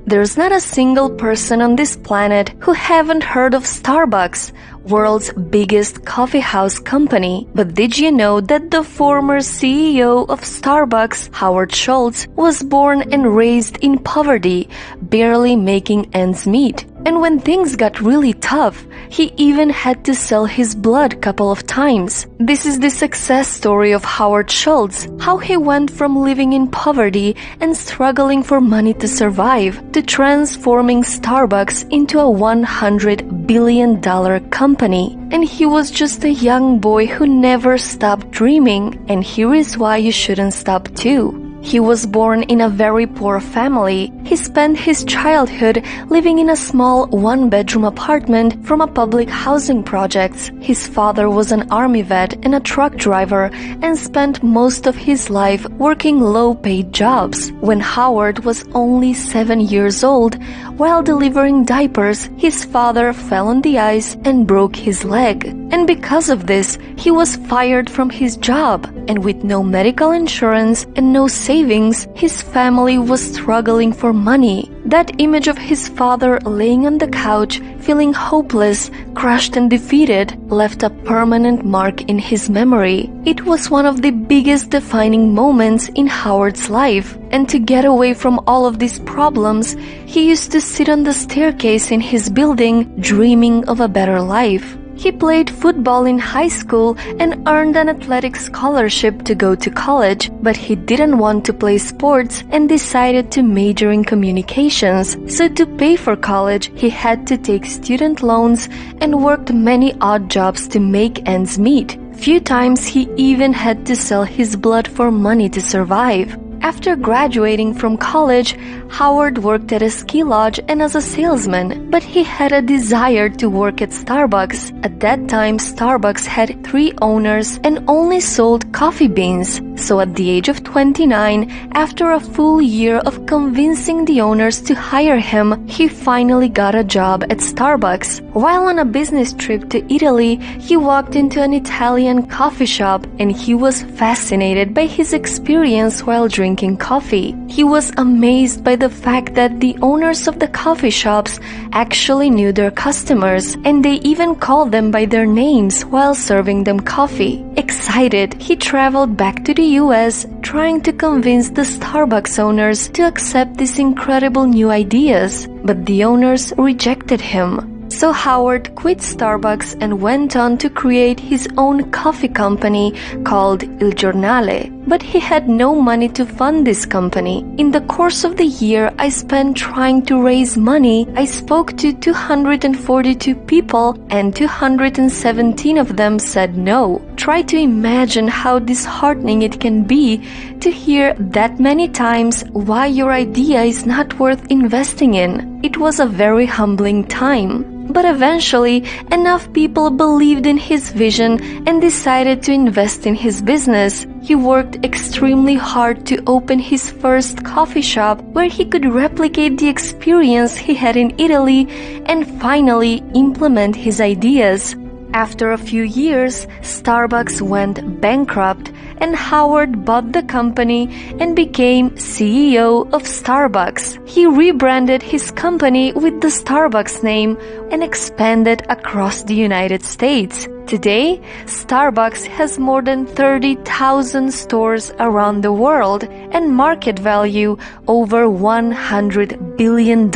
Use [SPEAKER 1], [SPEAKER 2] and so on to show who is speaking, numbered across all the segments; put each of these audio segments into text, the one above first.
[SPEAKER 1] There's not a single person on this planet who haven't heard of Starbucks, world's biggest coffee house company. But did you know that the former CEO of Starbucks, Howard Schultz, was born and raised in poverty, barely making ends meet? And when things got really tough, he even had to sell his blood a couple of times. This is the success story of Howard Schultz, how he went from living in poverty and struggling for money to survive to transforming Starbucks into a $100 billion company. And he was just a young boy who never stopped dreaming, and here is why you shouldn't stop too. He was born in a very poor family. He spent his childhood living in a small one-bedroom apartment from a public housing project. His father was an army vet and a truck driver and spent most of his life working low-paid jobs. When Howard was only 7 years old, while delivering diapers, his father fell on the ice and broke his leg. And because of this, he was fired from his job. And with no medical insurance and no savings, his family was struggling for money. That image of his father laying on the couch, feeling hopeless, crushed and defeated, left a permanent mark in his memory. It was one of the biggest defining moments in Howard's life. And to get away from all of these problems, he used to sit on the staircase in his building, dreaming of a better life. He played football in high school and earned an athletic scholarship to go to college, but he didn't want to play sports and decided to major in communications. So to pay for college, he had to take student loans and worked many odd jobs to make ends meet. Few times he even had to sell his blood for money to survive. After graduating from college, Howard worked at a ski lodge and as a salesman, but he had a desire to work at Starbucks. At that time, Starbucks had 3 owners and only sold coffee beans. So at the age of 29, after a full year of convincing the owners to hire him, he finally got a job at Starbucks. While on a business trip to Italy, he walked into an Italian coffee shop and he was fascinated by his experience while drinking coffee. He was amazed by the fact that the owners of the coffee shops actually knew their customers and they even called them by their names while serving them coffee. Excited, he traveled back to the US trying to convince the Starbucks owners to accept these incredible new ideas, but the owners rejected him. So Howard quit Starbucks and went on to create his own coffee company called Il Giornale. But he had no money to fund this company. In the course of the year I spent trying to raise money, I spoke to 242 people and 217 of them said no. Try to imagine how disheartening it can be to hear that many times why your idea is not worth investing in. It was a very humbling time. But eventually, enough people believed in his vision and decided to invest in his business. He worked extremely hard to open his first coffee shop where he could replicate the experience he had in Italy and finally implement his ideas. After a few years, Starbucks went bankrupt and Howard bought the company and became CEO of Starbucks. He rebranded his company with the Starbucks name and expanded across the United States. Today, Starbucks has more than 30,000 stores around the world and market value over $100 billion.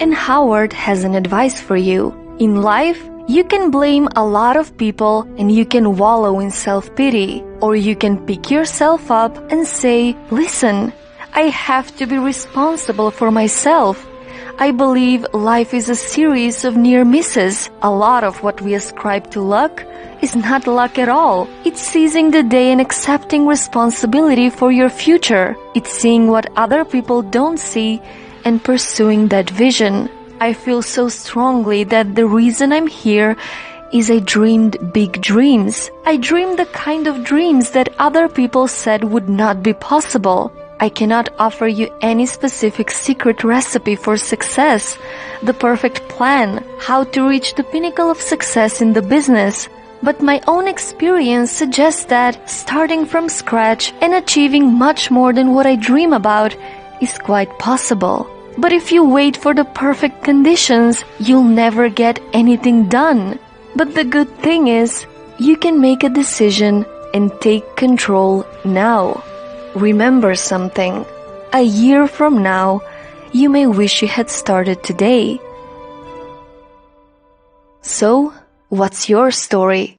[SPEAKER 1] And Howard has an advice for you. In life, you can blame a lot of people and you can wallow in self-pity, or you can pick yourself up and say, listen, I have to be responsible for myself. I believe life is a series of near misses. A lot of what we ascribe to luck is not luck at all. It's seizing the day and accepting responsibility for your future. It's seeing what other people don't see and pursuing that vision. I feel so strongly that the reason I'm here is I dreamed big dreams. I dreamed the kind of dreams that other people said would not be possible. I cannot offer you any specific secret recipe for success, the perfect plan, how to reach the pinnacle of success in the business. But my own experience suggests that starting from scratch and achieving much more than what I dream about is quite possible. But if you wait for the perfect conditions, you'll never get anything done. But the good thing is, you can make a decision and take control now. Remember something. A year from now, you may wish you had started today. So, what's your story?